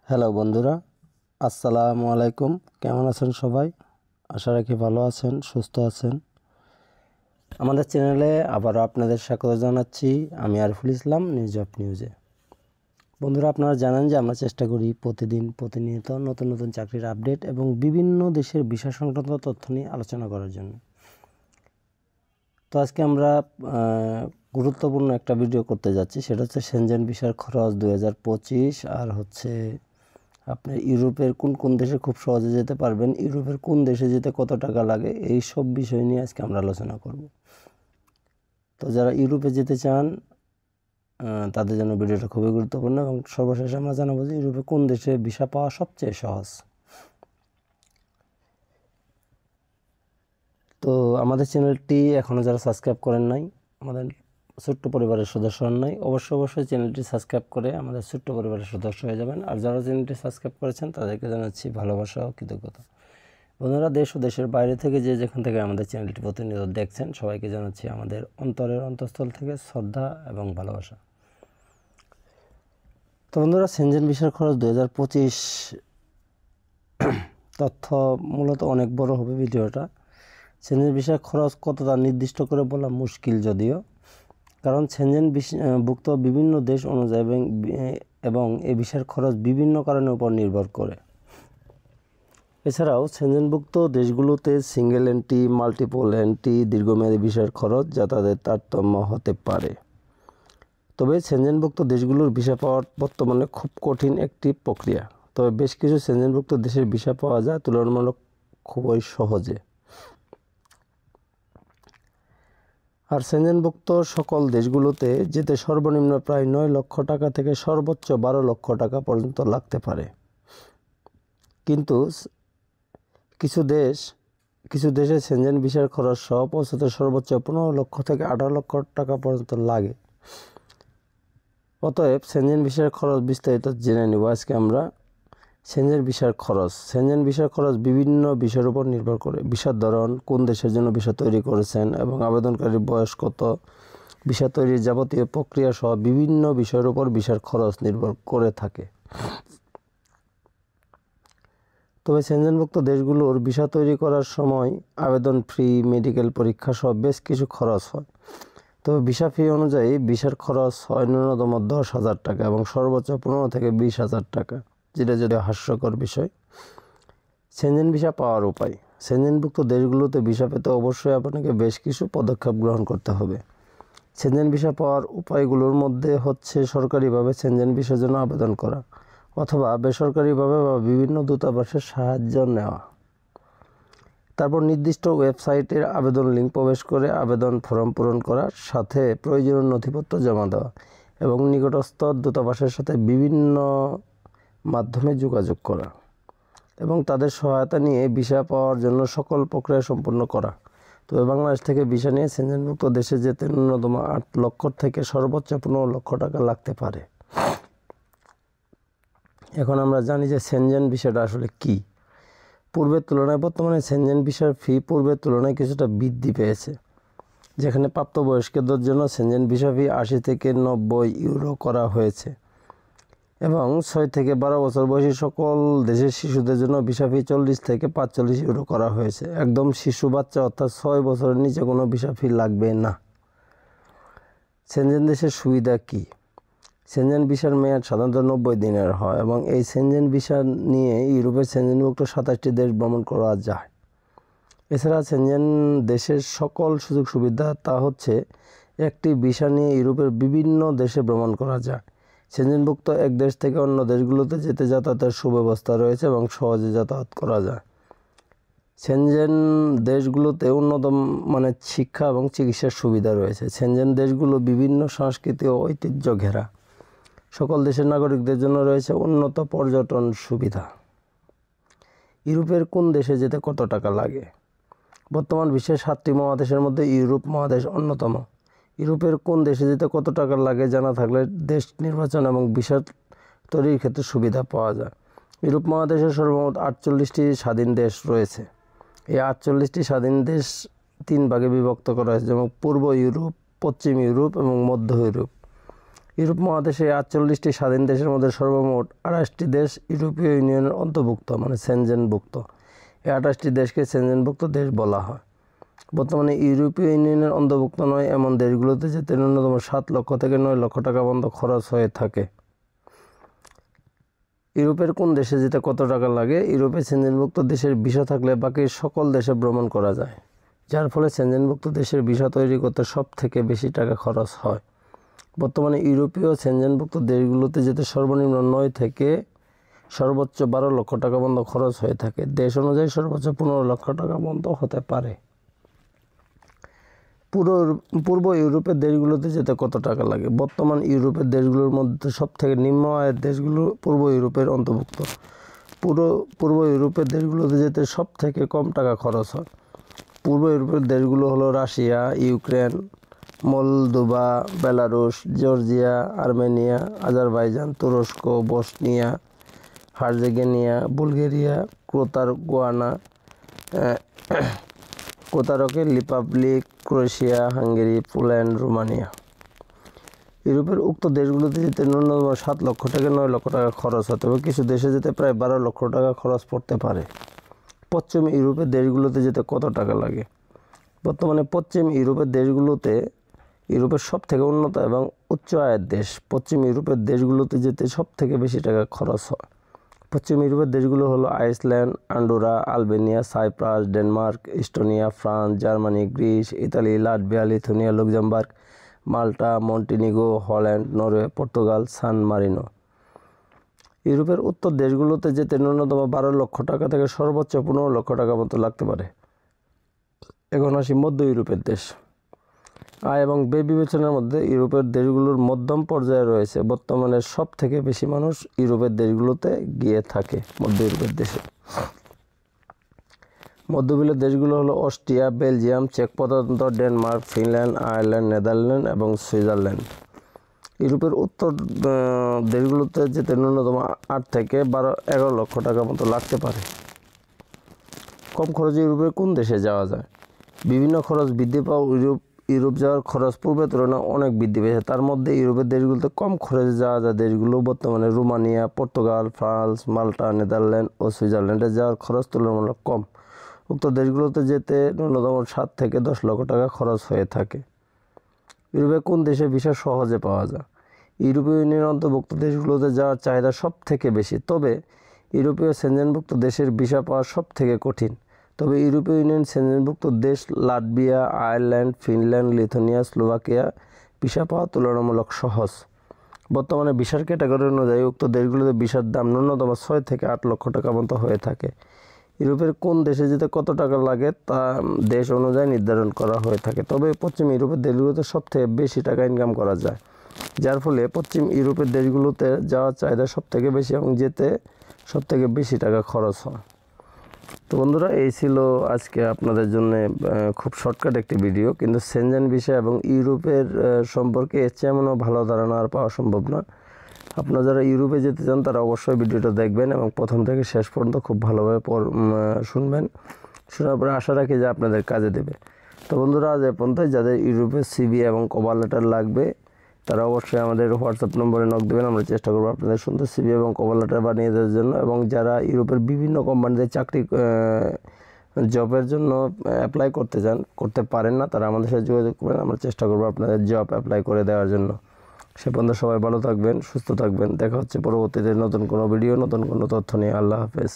Hello বন্ধুরা, আসসালামু আলাইকুম। কেমন আছেন সবাই? আশা রাখি ভালো আছেন, সুস্থ আছেন। আমাদের চ্যানেলে আবারও আপনাদের স্বাগত জানাচ্ছি। আমি আরিফুল ইসলাম, নিউজ অফ নিউজে। বন্ধুরা, আপনারা জানেন যে আমরা চেষ্টা করি প্রতিনিয়ত নতুন নতুন চাকরির আপডেট এবং বিভিন্ন দেশের বিষয় সংক্রান্ত তথ্য নিয়ে আলোচনা করার জন্য। তো আজকে আমরা গুরুত্বপূর্ণ একটা ভিডিও করতে যাচ্ছি। সেটা হচ্ছে সেনজেন ভিসার খরচ 2025, আর হচ্ছে আপনি ইউরোপের কোন কোন দেশে খুব সহজে যেতে পারবেন, ইউরোপের কোন দেশে যেতে কত টাকা লাগে, এই সব বিষয় নিয়ে আজকে আমরা আলোচনা করব। তো যারা ইউরোপে যেতে চান তাদের জন্য ভিডিওটা খুবই গুরুত্বপূর্ণ। এবং সর্বশেষে আমরা জানাবো যে ইউরোপে কোন দেশে ভিসা পাওয়া সবচেয়ে সহজ। তো আমাদের চ্যানেলটি এখনও যারা সাবস্ক্রাইব করেন নাই, আমাদের ছোট্ট পরিবারের সদস্য হন নাই, অবশ্যই চ্যানেলটি সাবস্ক্রাইব করে আমাদের ছোট্ট পরিবারের সদস্য হয়ে যাবেন। আর যারা চ্যানেলটি সাবস্ক্রাইব করেছেন তাদেরকে জানাচ্ছি ভালোবাসা ও কৃতজ্ঞতা। বন্ধুরা, দেশ ও দেশের বাইরে থেকে যেখান থেকে আমাদের চ্যানেলটি প্রতিনিয়ত দেখছেন, সবাইকে জানাচ্ছি আমাদের অন্তরের অন্তঃস্থল থেকে শ্রদ্ধা এবং ভালোবাসা। তো বন্ধুরা, সেনজেন ভিসার খরচ 2025 তথ্য মূলত অনেক বড় হবে ভিডিওটা। সেনজেন ভিসার খরচ কতটা নির্দিষ্ট করে বলা মুশকিল, যদিও কারণ সেনজেন ভুক্ত বিভিন্ন দেশ অনুযায়ী এবং এই ভিসার খরচ বিভিন্ন কারণের উপর নির্ভর করে। এছাড়াও সেনজেনভুক্ত দেশগুলোতে সিঙ্গেল এন্ট্রি, মাল্টিপল এন্ট্রি, দীর্ঘমেয়াদী ভিসার খরচ যাতায়াতের তারতম্য হতে পারে। তবে সেনজেনভুক্ত দেশগুলোর ভিসা পাওয়া বর্তমানে খুব কঠিন একটি প্রক্রিয়া। তবে বেশ কিছু সেনজেনভুক্ত দেশের ভিসা পাওয়া যায় তুলনামূলক খুবই সহজে। আর সেনজেনভুক্ত সকল দেশগুলোতে যেতে সর্বনিম্ন প্রায় 9 লক্ষ টাকা থেকে সর্বোচ্চ 12 লক্ষ টাকা পর্যন্ত লাগতে পারে। কিন্তু কিছু দেশে সেনজেন ভিসার খরচ সহ পৌঁছাতে সর্বোচ্চ 15 লক্ষ থেকে 18 লক্ষ টাকা পর্যন্ত লাগে। অতএব সেনজেন ভিসার খরচ বিস্তারিত জেনে নেব আজকে আমরা। সেনজেন ভিসার খরচ বিভিন্ন বিষয়ের উপর নির্ভর করে। ভিসার ধরন, কোন দেশের জন্য ভিসা তৈরি করেছেন এবং আবেদনকারীর বয়স কত, ভিসা তৈরির যাবতীয় প্রক্রিয়া সহ বিভিন্ন বিষয়ের উপর ভিসার খরচ নির্ভর করে থাকে। তবে সেনজেনভুক্ত দেশগুলোর ভিসা তৈরি করার সময় আবেদন ফি, মেডিকেল পরীক্ষা সহ বেশ কিছু খরচ হয়। তবে ভিসা ফি অনুযায়ী ভিসার খরচ হয় ন্যূনতম 10,000 টাকা এবং সর্বোচ্চ 15 থেকে 20,000 টাকা, যেটা যদি হাস্যকর বিষয়। সেনজেন ভিসা পাওয়ার উপায়। সেনজেনভুক্ত দেশগুলোতে ভিসা পেতে অবশ্যই আপনাকে বেশ কিছু পদক্ষেপ গ্রহণ করতে হবে। সেনজেন ভিসা পাওয়ার উপায়গুলোর মধ্যে হচ্ছে সরকারিভাবে সেনজেন ভিসার জন্য আবেদন করা অথবা বেসরকারিভাবে বা বিভিন্ন দূতাবাসের সাহায্য নেওয়া। তারপর নির্দিষ্ট ওয়েবসাইটের আবেদন লিঙ্ক প্রবেশ করে আবেদন ফর্ম পূরণ করার সাথে প্রয়োজনীয় নথিপত্র জমা দেওয়া এবং নিকটস্থ দূতাবাসের সাথে বিভিন্ন মাধ্যমে যোগাযোগ করা এবং তাদের সহায়তা নিয়ে ভিসা পাওয়ার জন্য সকল প্রক্রিয়া সম্পন্ন করা। তবে বাংলাদেশ থেকে ভিসা নিয়ে সেনজেনভুক্ত দেশে যেতে ন্যূনতম 8 লক্ষ থেকে সর্বোচ্চ 15 লক্ষ টাকা লাগতে পারে। এখন আমরা জানি যে সেনজেন ভিসাটা আসলে কি। পূর্বের তুলনায় বর্তমানে সেনজেন ভিসার ফি পূর্বের তুলনায় কিছুটা বৃদ্ধি পেয়েছে, যেখানে প্রাপ্তবয়স্কদের জন্য সেনজেন ভিসা ফি 80 থেকে 90 ইউরো করা হয়েছে এবং 6 থেকে 12 বছর বয়সী সকল দেশের শিশুদের জন্য ভিসা ফি 40 থেকে 45 ইউরো করা হয়েছে। একদম শিশু বাচ্চা অর্থাৎ 6 বছরের নিচে কোনো ভিসা ফি লাগবে না। সেনজেন দেশের সুবিধা কি? সেনজেন ভিসার মেয়াদ সাধারণত 90 দিনের হয় এবং এই সেনজেন ভিসা নিয়ে ইউরোপের সেনজেনভুক্ত 27টি দেশ ভ্রমণ করা যায়। এছাড়া সেনজেন দেশের সকল সুযোগ সুবিধা তা হচ্ছে একটি ভিসা নিয়ে ইউরোপের বিভিন্ন দেশে ভ্রমণ করা যায়। সেনজেনভুক্ত এক দেশ থেকে অন্য দেশগুলোতে যেতে যাতায়াতের সুব্যবস্থা রয়েছে এবং সহজে যাতায়াত করা যায়। সেনজেন দেশগুলোতে উন্নত মানের শিক্ষা এবং চিকিৎসার সুবিধা রয়েছে। সেনজেন দেশগুলো বিভিন্ন সংস্কৃতি ও ঐতিহ্য ঘেরা। সকল দেশের নাগরিকদের জন্য রয়েছে উন্নত পর্যটন সুবিধা। ইউরোপের কোন দেশে যেতে কত টাকা লাগে? বর্তমান বিশ্বের 7টি মহাদেশের মধ্যে ইউরোপ মহাদেশ অন্যতম। ইউরোপের কোন দেশে যেতে কত টাকা লাগে জানা থাকলে দেশ নির্বাচন এবং ভিসা তৈরির ক্ষেত্রে সুবিধা পাওয়া যায়। ইউরোপ মহাদেশের সর্বমোট 48টি স্বাধীন দেশ রয়েছে। এই 48টি স্বাধীন দেশ 3 ভাগে বিভক্ত করা হয়েছে, যেমন পূর্ব ইউরোপ, পশ্চিম ইউরোপ এবং মধ্য ইউরোপ। ইউরোপ মহাদেশে 48টি স্বাধীন দেশের মধ্যে সর্বমোট 28টি দেশ ইউরোপীয় ইউনিয়নের অন্তর্ভুক্ত, মানে সেনজেনভুক্ত। এই 28টি দেশকে সেনজেনভুক্ত দেশ বলা হয়। বর্তমানে ইউরোপীয় ইউনিয়নের অন্তর্ভুক্ত নয় এমন দেশগুলোতে যেতে ন্যূনতম 7 লক্ষ থেকে 9 লক্ষ টাকা পর্যন্ত খরচ হয়ে থাকে। ইউরোপের কোন দেশে যেতে কত টাকা লাগে? ইউরোপে সেনজেনভুক্ত দেশের ভিসা থাকলে বাকি সকল দেশে ভ্রমণ করা যায়, যার ফলে সেনজেনভুক্ত দেশের ভিসা তৈরি করতে সব থেকে বেশি টাকা খরচ হয়। বর্তমানে ইউরোপীয় সেনজেনভুক্ত দেশগুলোতে যেতে সর্বনিম্ন 9 থেকে সর্বোচ্চ 12 লক্ষ টাকা পর্যন্ত খরচ হয়ে থাকে। দেশ অনুযায়ী সর্বোচ্চ 15 লক্ষ টাকা পর্যন্ত হতে পারে। পূর্ব ইউরোপের দেশগুলোতে যেতে কত টাকা লাগে? বর্তমান ইউরোপের দেশগুলোর মধ্যে সবথেকে নিম্ন আয়ের দেশগুলো পূর্ব ইউরোপের অন্তর্ভুক্ত। পূর্ব ইউরোপের দেশগুলোতে যেতে সব থেকে কম টাকা খরচ হয়। পূর্ব ইউরোপের দেশগুলো হলো Russia, Ukraine, Moldova, Belarus, Georgia, Armenia, Azerbaijan, তুরস্ক, বসনিয়া, হার্জেগোভিনা, বুলগেরিয়া, কোতারকের republic, Croatia, Hungary, Poland, Romania. ইউরোপের উক্ত দেশগুলোতে যেতে ন্যূনতম 7 লক্ষ থেকে 9 লক্ষ টাকা খরচ হয়, তবে কিছু দেশে যেতে প্রায় 12 লক্ষ টাকা খরচ পড়তে পারে। পশ্চিম ইউরোপের দেশগুলোতে যেতে কত টাকা লাগে? বর্তমানে পশ্চিম ইউরোপের দেশগুলোতে ইউরোপের সব থেকে উন্নত এবং উচ্চ আয়ের দেশ। পশ্চিম ইউরোপের দেশগুলোতে যেতে সব থেকে বেশি টাকা খরচ হয়। পশ্চিম ইউরোপের দেশগুলো হলো Iceland, Andorra, Albania, Cyprus, Denmark, Estonia, France, Germany, Greece, Italy, Latvia, Lithuania, Luxembourg, Malta, Montenegro, Holland, Norway, Portugal, San Marino. ইউরোপের উত্তর দেশগুলোতে যেতে ন্যূনতম 12 লক্ষ টাকা থেকে সর্বোচ্চ 15 লক্ষ টাকা মতো লাগতে পারে। এখন আসি মধ্য ইউরোপের দেশ। আয় এবং ব্যয় বিবেচনার মধ্যে ইউরোপের দেশগুলোর মধ্যম পর্যায়ে রয়েছে। বর্তমানে সব থেকে বেশি মানুষ ইউরোপের দেশগুলোতে গিয়ে থাকে, মধ্য ইউরোপের দেশে। মধ্যবিত্ত দেশগুলো হলো অস্ট্রিয়া, বেলজিয়াম, চেক প্রজাতন্ত্র, ডেনমার্ক, ফিনল্যান্ড, আয়ারল্যান্ড, নেদারল্যান্ড এবং সুইজারল্যান্ড। ইউরোপের উত্তর দেশগুলোতে যেতে ন্যূনতম 8 থেকে 11 লক্ষ টাকা মতো লাগতে পারে। কম খরচে ইউরোপের কোন দেশে যাওয়া যায়? বিভিন্ন খরচ বৃদ্ধি পাওয়া ইউরোপ যাওয়ার খরচ পূর্বের তুলনায় অনেক বৃদ্ধি পেয়েছে। তার মধ্যে ইউরোপের দেশগুলোতে কম খরচে যাওয়া যায় দেশগুলো বর্তমানে রোমানিয়া, পর্তুগাল, ফ্রান্স, মাল্টা, নেদারল্যান্ড ও সুইজারল্যান্ডে যাওয়ার খরচ তুলনামূলক কম। উক্ত দেশগুলোতে যেতে ন্যূনতম 7 থেকে 10 লক্ষ টাকা খরচ হয়ে থাকে। ইউরোপে কোন দেশে ভিসা সহজে পাওয়া যায়? ইউরোপীয় ইউনিয়নের অন্তর্ভুক্ত দেশগুলোতে যাওয়ার চাহিদা সব থেকে বেশি, তবে ইউরোপীয় সেনজেনভুক্ত দেশের ভিসা পাওয়া সব থেকে কঠিন। তবে ইউরোপীয় ইউনিয়ন সেনজেনভুক্ত দেশ Latvia, Ireland, Finland, Lithuania, Slovakia visa পাওয়া তুলনামূলক সহজ। বর্তমানে ভিসার ক্যাটাগরি অনুযায়ী উক্ত দেশগুলোতে ভিসার দাম ন্যূনতম 6 থেকে 8 লক্ষ টাকা মতো হয়ে থাকে। ইউরোপের কোন দেশে যেতে কত টাকা লাগে তা দেশ অনুযায়ী নির্ধারণ করা হয়ে থাকে, তবে পশ্চিম ইউরোপের দেশগুলোতে সব থেকে বেশি টাকা ইনকাম করা যায়, যার ফলে পশ্চিম ইউরোপের দেশগুলোতে যাওয়ার চাহিদা সব থেকে বেশি এবং যেতে সব থেকে বেশি টাকা খরচ হয়। তো বন্ধুরা, এই ছিল আজকে আপনাদের জন্য খুব শর্টকাট একটি ভিডিও, কিন্তু সেনজেন ভিসা এবং ইউরোপের সম্পর্কে এর চেয়ে এমনও ভালো ধারণা আর পাওয়া সম্ভব না। আপনারা যারা ইউরোপে যেতে চান তারা অবশ্যই ভিডিওটা দেখবেন এবং প্রথম থেকে শেষ পর্যন্ত খুব ভালোভাবে শুনবেন। শোনার পরে আশা রাখি যে আপনাদের কাজে দেবে। তো বন্ধুরা, আজ এ পর্যন্তই। যাদের ইউরোপের সিভি এবং কভার লেটার লাগবে তারা অবশ্যই আমাদের হোয়াটসঅ্যাপ নম্বরে নক দেবেন। আমরা চেষ্টা করবো আপনাদের সুন্দর সিভি এবং কভার লেটার বানিয়ে দেওয়ার জন্য। এবং যারা ইউরোপের বিভিন্ন কোম্পানিতে জবের জন্য অ্যাপ্লাই করতে পারেন না, তারা আমাদের সাথে যোগাযোগ করবেন। আমরা চেষ্টা করবো আপনাদের জব অ্যাপ্লাই করে দেওয়ার জন্য। সে পর্যন্ত সবাই ভালো থাকবেন, সুস্থ থাকবেন। দেখা হচ্ছে পরবর্তীতে নতুন কোনো ভিডিও, নতুন কোনো তথ্য নিয়ে। আল্লাহ হাফেজ।